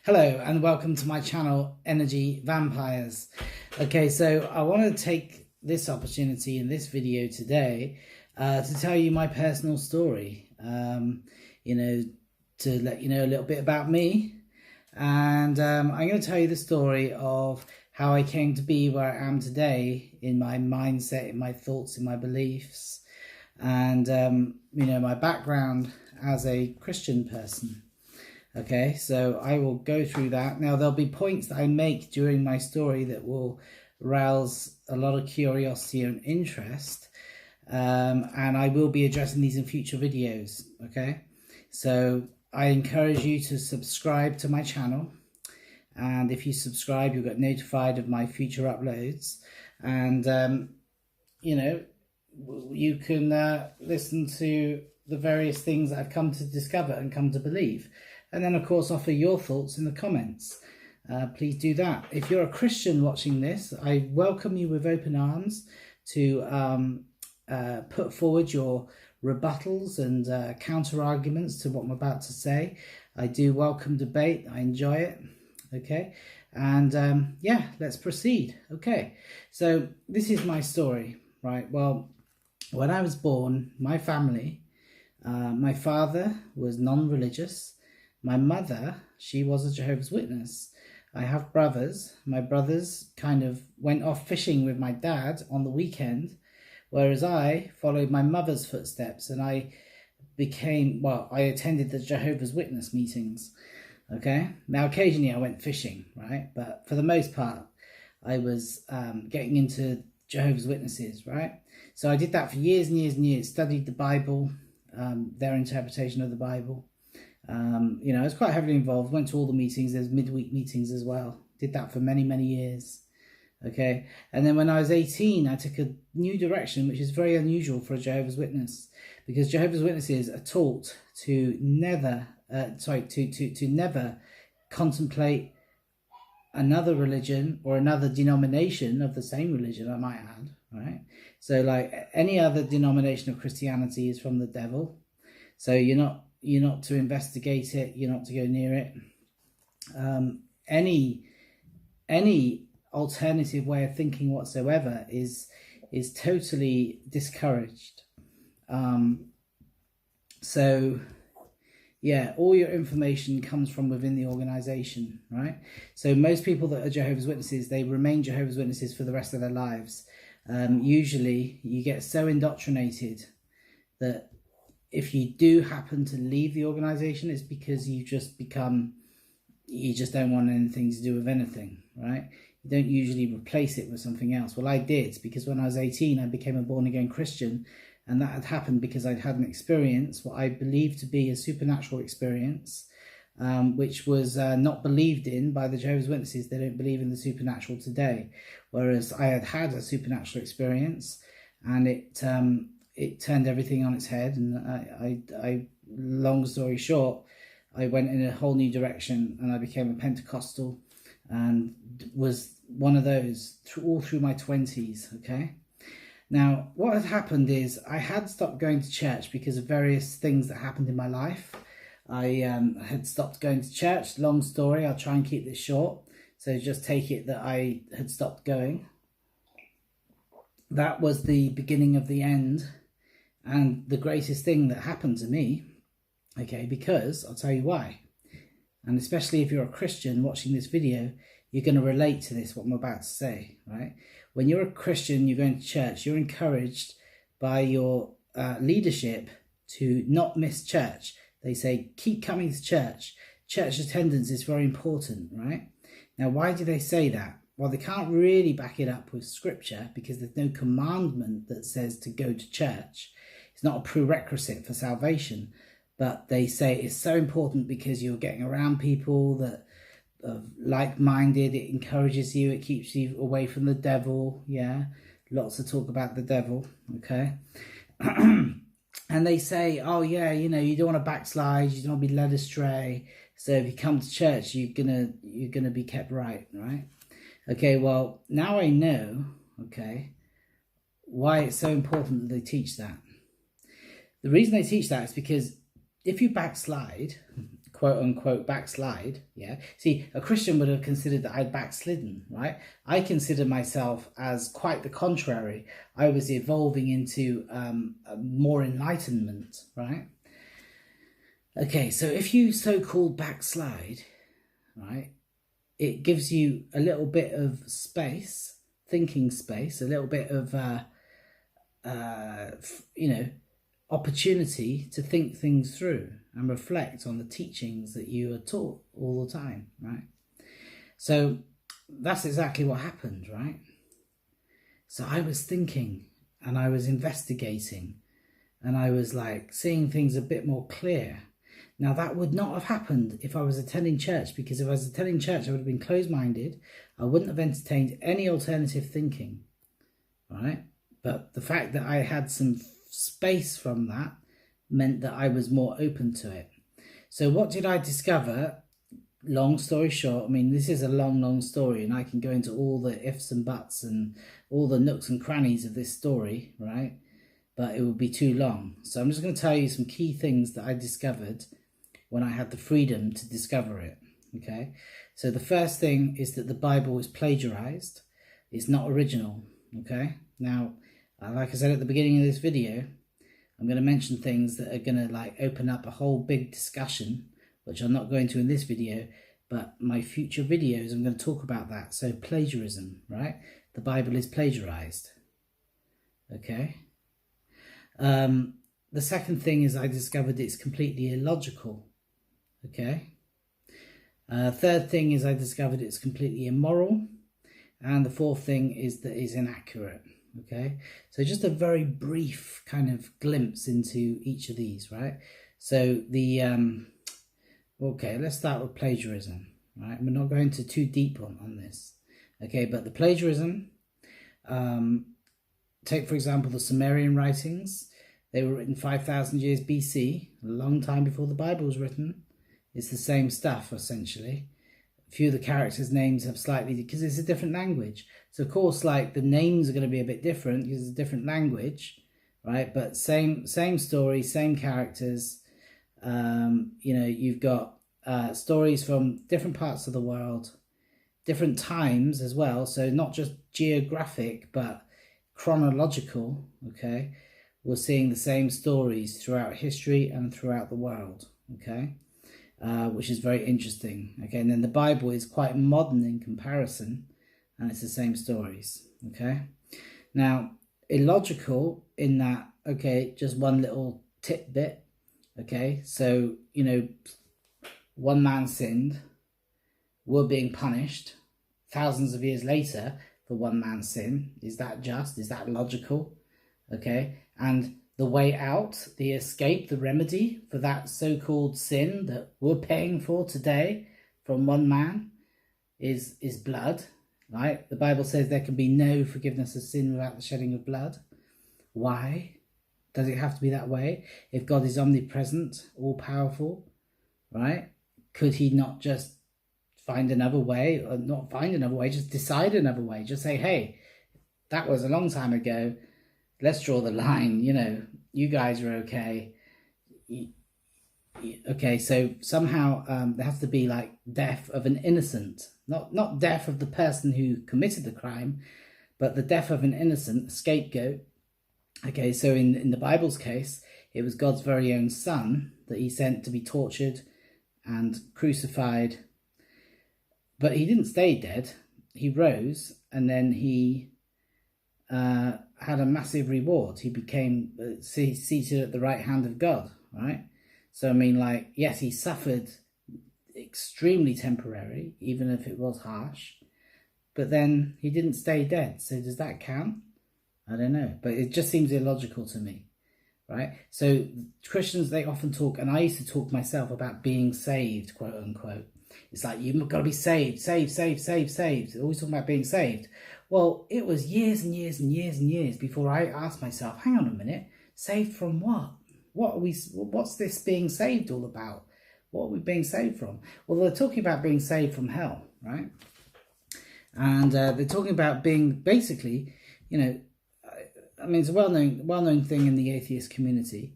Hello and welcome to my channel, Energy Vampires. Okay, so I want to take this opportunity in this video today to tell you my personal story. To let you know a little bit about me. And I'm going to tell you the story of how I came to be where I am today in my mindset, in my thoughts, in my beliefs, and my background as a Christian person. Okay, so I will go through that. Now, there'll be points that I make during my story that will rouse a lot of curiosity and interest, and I will be addressing these in future videos, okay? So I encourage you to subscribe to my channel, and if you subscribe, you'll get notified of my future uploads, and, you can listen to the various things that I've come to discover and come to believe. And then, of course, offer your thoughts in the comments. Please do that. If you're a Christian watching this, I welcome you with open arms to put forward your rebuttals and counter arguments to what I'm about to say. I do welcome debate. I enjoy it. Okay. And yeah, let's proceed. Okay. So this is my story, right? Well, when I was born, my family, my father was non-religious. My mother, she was a Jehovah's Witness. I have brothers. My brothers kind of went off fishing with my dad on the weekend, whereas I followed my mother's footsteps and I attended the Jehovah's Witness meetings. Okay. Now, occasionally I went fishing, right? But for the most part, I was getting into Jehovah's Witnesses, right? So I did that for years and years and years, studied the Bible, their interpretation of the Bible. I was quite heavily involved, went to all the meetings, there's midweek meetings as well. Did that for many, many years. Okay. And then when I was 18, I took a new direction, which is very unusual for a Jehovah's Witness, because Jehovah's Witnesses are taught to never, to never contemplate another religion or another denomination of the same religion, I might add, right? So like any other denomination of Christianity is from the devil. So you're not to investigate it, you're not to go near it. Any alternative way of thinking whatsoever is totally discouraged. So yeah, all your information comes from within the organization, right? So most people that are Jehovah's Witnesses, they remain Jehovah's Witnesses for the rest of their lives. Usually you get so indoctrinated that if you do happen to leave the organization, it's because you just don't want anything to do with anything, right? You don't usually replace it with something else. Well, I did, because when I was 18, I became a born-again Christian, and that had happened because I'd had an experience, what I believed to be a supernatural experience, which was not believed in by the Jehovah's Witnesses. They don't believe in the supernatural today, whereas I had had a supernatural experience, and it turned everything on its head. And I long story short, I went in a whole new direction, and I became a Pentecostal, and was one of those all through my 20s. Okay. Now, what had happened is I had stopped going to church because of various things that happened in my life. I had stopped going to church. Long story. I'll try and keep this short. So just take it that I had stopped going. That was the beginning of the end, and the greatest thing that happened to me, okay, because I'll tell you why. And especially if you're a Christian watching this video, you're going to relate to this, what I'm about to say, right? When you're a Christian, you're going to church, you're encouraged by your leadership to not miss church. They say, keep coming to church. Church attendance is very important, right? Now, why do they say that? Well, they can't really back it up with scripture because there's no commandment that says to go to church. It's not a prerequisite for salvation, but they say it's so important because you're getting around people that are like-minded. It encourages you. It keeps you away from the devil. Yeah, lots of talk about the devil. Okay, and they say, oh yeah, you don't want to backslide. You don't want to be led astray. So if you come to church, you're gonna be kept right. Okay. Well, now I know. Okay, why it's so important that they teach that. The reason they teach that is because if you backslide, quote unquote backslide, yeah. See, a Christian would have considered that I'd backslidden, right? I consider myself as quite the contrary. I was evolving into more enlightenment, right? Okay, so if you so-called backslide, right, it gives you a little bit of space, thinking space, a little bit of, you know, opportunity to think things through and reflect on the teachings that you are taught all the time, right? So that's exactly what happened, right? So I was thinking and I was investigating and I was like seeing things a bit more clear. Now that would not have happened if I was attending church, because if I was attending church I would have been closed-minded. I wouldn't have entertained any alternative thinking, right? But the fact that I had some space from that meant that I was more open to it. So what did I discover? Long story short, I mean, this is a long story and I can go into all the ifs and buts and all the nooks and crannies of this story, right? But it would be too long. So I'm just going to tell you some key things that I discovered when I had the freedom to discover it, okay? So the first thing is that the Bible is plagiarized. It's not original, okay? Now, like I said at the beginning of this video, I'm going to mention things that are going to like open up a whole big discussion, which I'm not going to in this video, but my future videos I'm going to talk about that. So plagiarism, right? The Bible is plagiarized, okay? The second thing is I discovered it's completely illogical, okay? Third thing is I discovered it's completely immoral. And the fourth thing is that it's inaccurate, okay? So just a very brief kind of glimpse into each of these, right? So the, okay, let's start with plagiarism, right? We're not going too deep on this, okay? But the plagiarism, take for example the Sumerian writings. They were written 5,000 years BC, a long time before the Bible was written. It's the same stuff, essentially. A few of the characters' names have slightly, because it's a different language. So, of course, like, the names are going to be a bit different because it's a different language, right? But same story, same characters. You know, you've got stories from different parts of the world, different times as well. So not just geographic, but chronological, okay? We're seeing the same stories throughout history and throughout the world, okay? Which is very interesting, okay? And then the Bible is quite modern in comparison, and it's the same stories, okay? Now, illogical in that, okay, just one little tidbit, okay? So, you know, one man sinned, we're being punished thousands of years later for one man's sin. Is that just? Is that logical? Okay, and the way out, the escape, the remedy for that so-called sin that we're paying for today from one man is blood, right? The Bible says there can be no forgiveness of sin without the shedding of blood. Why does it have to be that way? If God is omnipresent, all-powerful, right? Could he not just find another way, or not find another way, just decide another way? Just say, hey, that was a long time ago. Let's draw the line, you know, you guys are okay. Okay, so somehow there has to be like death of an innocent, not death of the person who committed the crime, but the death of an innocent, scapegoat. Okay, so in the Bible's case, it was God's very own son that he sent to be tortured and crucified. But he didn't stay dead. He rose, and then he had a massive reward. He became seated at the right hand of God, right? So, I mean, like, yes, he suffered extremely temporary, even if it was harsh, but then he didn't stay dead. So does that count? I don't know, but it just seems illogical to me, right? So Christians, they often talk, and I used to talk myself about being saved, quote unquote. It's like, you've got to be saved. Always talking about being saved. Well, it was years and years and years and years before I asked myself, hang on a minute, saved from what? What's this being saved all about? What are we being saved from? Well, they're talking about being saved from hell, right? And they're talking about being basically, you know, I mean, it's a well-known thing in the atheist community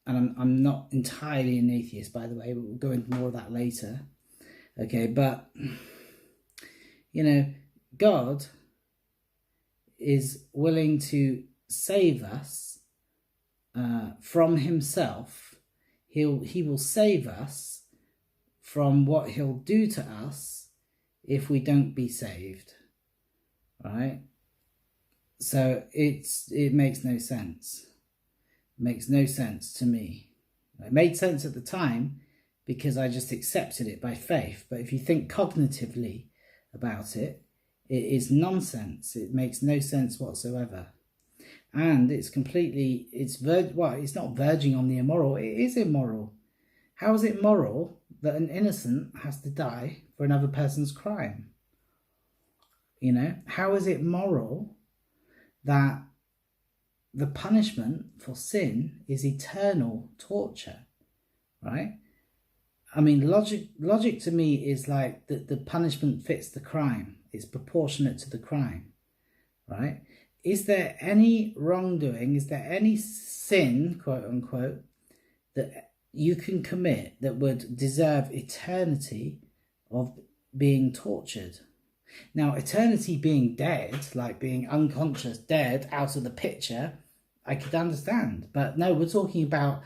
and I'm not entirely an atheist, by the way, but we'll go into more of that later. Okay, but, you know, God is willing to save us from himself. He will save us from what he'll do to us if we don't be saved, right? So it makes no sense. It makes no sense to me. It made sense at the time because I just accepted it by faith. But if you think cognitively about it, it is nonsense. It makes no sense whatsoever. And it's completely, it's not verging on the immoral. It is immoral. How is it moral that an innocent has to die for another person's crime? You know, how is it moral that the punishment for sin is eternal torture, right? I mean, logic to me is like that the punishment fits the crime. It's proportionate to the crime, right? Is there any wrongdoing? Is there any sin, quote unquote, that you can commit that would deserve eternity of being tortured? Now, eternity being dead, like being unconscious, dead, out of the picture, I could understand. But no, we're talking about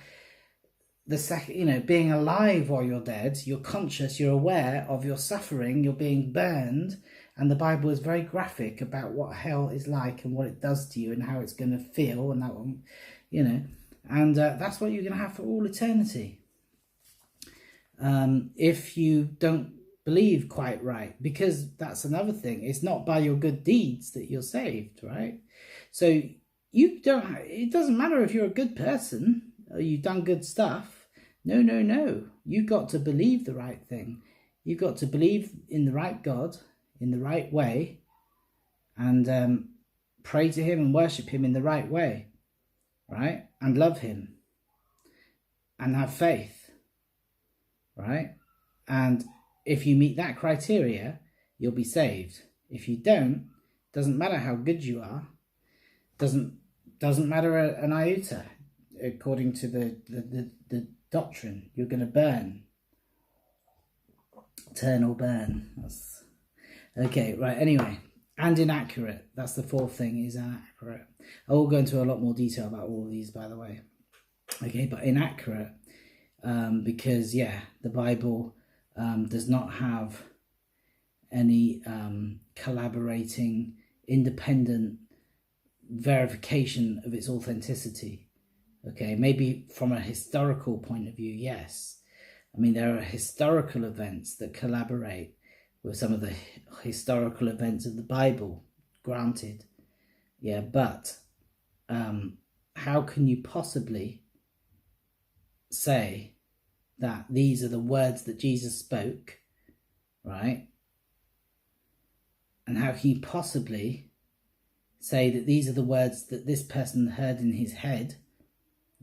the second, you know, being alive while you're dead. You're conscious, you're aware of your suffering, you're being burned. And the Bible is very graphic about what hell is like and what it does to you and how it's going to feel and that one, you know. And that's what you're going to have for all eternity. If you don't believe quite right, because that's another thing. It's not by your good deeds that you're saved, right? So it doesn't matter if you're a good person or you've done good stuff. No. You've got to believe the right thing. You've got to believe in the right God, in the right way, and pray to him and worship him in the right way, right? And love him and have faith, right? And if you meet that criteria, you'll be saved. If you don't, doesn't matter how good you are, doesn't matter an iota. According to the doctrine, you're going to burn. Eternal burn. That's okay, right, anyway. And inaccurate. That's the fourth thing, is inaccurate. I will go into a lot more detail about all of these, by the way. Okay, but inaccurate, because, yeah, the Bible does not have any collaborating, independent verification of its authenticity. Okay, maybe from a historical point of view, yes. I mean, there are historical events that collaborate with some of the historical events of the Bible, granted. Yeah, but how can you possibly say that these are the words that Jesus spoke, right? And how can you possibly say that these are the words that this person heard in his head,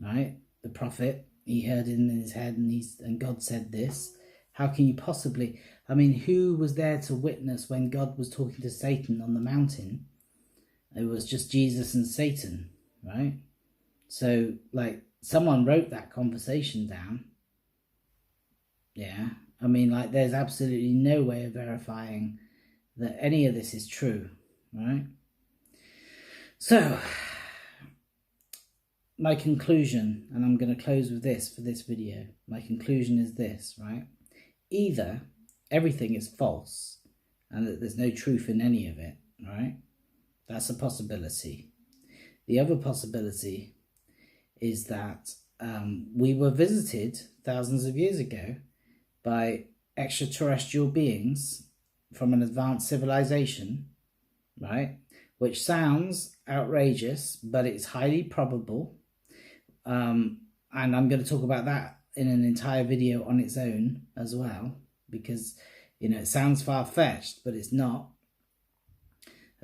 right? The prophet, he heard it in his head and God said this. How can you possibly... I mean, who was there to witness when God was talking to Satan on the mountain? It was just Jesus and Satan, right? So, like, someone wrote that conversation down. Yeah. I mean, like, there's absolutely no way of verifying that any of this is true, right? So, my conclusion, and I'm going to close with this for this video. My conclusion is this, right? Either everything is false and that there's no truth in any of it, right? That's a possibility. The other possibility is that we were visited thousands of years ago by extraterrestrial beings from an advanced civilization, right? Which sounds outrageous, but it's highly probable. And I'm going to talk about that in an entire video on its own as well, because, you know, it sounds far-fetched, but it's not.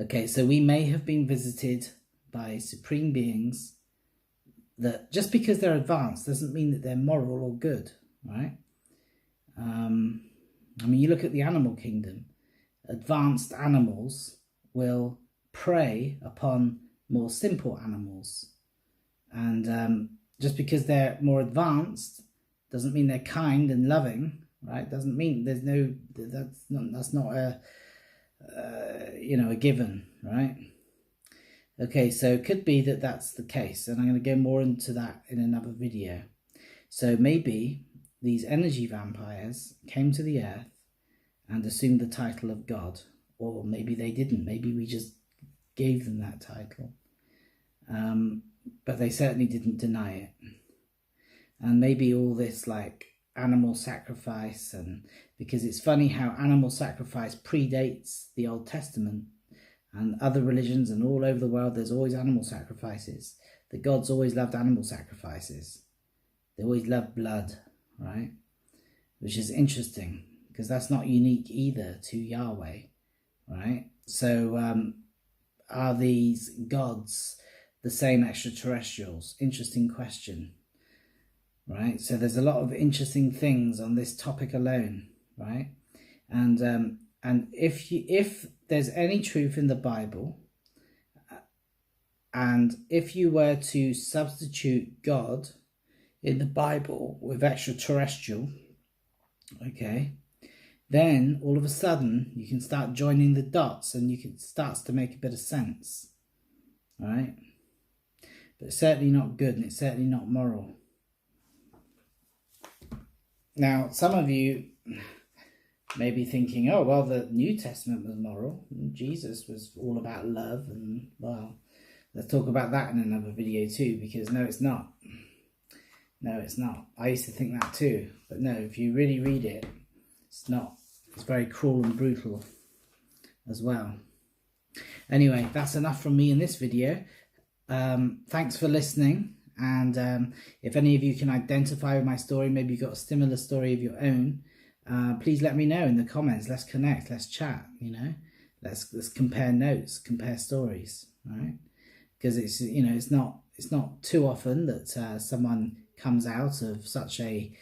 Okay, so we may have been visited by supreme beings that, just because they're advanced doesn't mean that they're moral or good, right? I mean, you look at the animal kingdom. Advanced animals will prey upon more simple animals. And, just because they're more advanced doesn't mean they're kind and loving, right? Doesn't mean there's no, that's not a, you know, a given, right? Okay, so it could be that that's the case, and I'm going to go more into that in another video. So maybe these energy vampires came to the earth and assumed the title of God, or maybe they didn't. Maybe we just gave them that title. But they certainly didn't deny it. And maybe all this like animal sacrifice, and because it's funny how animal sacrifice predates the Old Testament and other religions, and all over the world there's always animal sacrifices. The gods always loved animal sacrifices. They always loved blood, right? Which is interesting because that's not unique either to Yahweh, right? So are these gods the same extraterrestrials? Interesting question, right? So there's a lot of interesting things on this topic alone, right? And if there's any truth in the Bible, and if you were to substitute God in the Bible with extraterrestrial, okay, then all of a sudden you can start joining the dots and it starts to make a bit of sense, right? But it's certainly not good, and it's certainly not moral. Now, some of you may be thinking, oh, well, the New Testament was moral. Jesus was all about love, and, well, let's talk about that in another video too, because no, it's not. No, it's not. I used to think that too. But no, if you really read it, it's not. It's very cruel and brutal as well. Anyway, that's enough from me in this video. Thanks for listening. And if any of you can identify with my story, maybe you've got a similar story of your own, please let me know in the comments. Let's connect. Let's chat, you know. Let's compare notes, compare stories, right? Because it's, you know, it's not too often that someone comes out of such a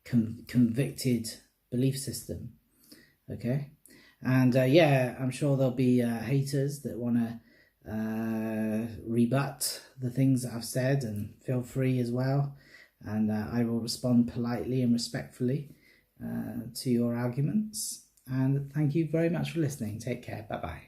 convicted belief system, okay? And yeah, I'm sure there'll be haters that want to rebut the things that I've said, and feel free as well, and I will respond politely and respectfully to your arguments. And thank you very much for listening. Take care. Bye bye.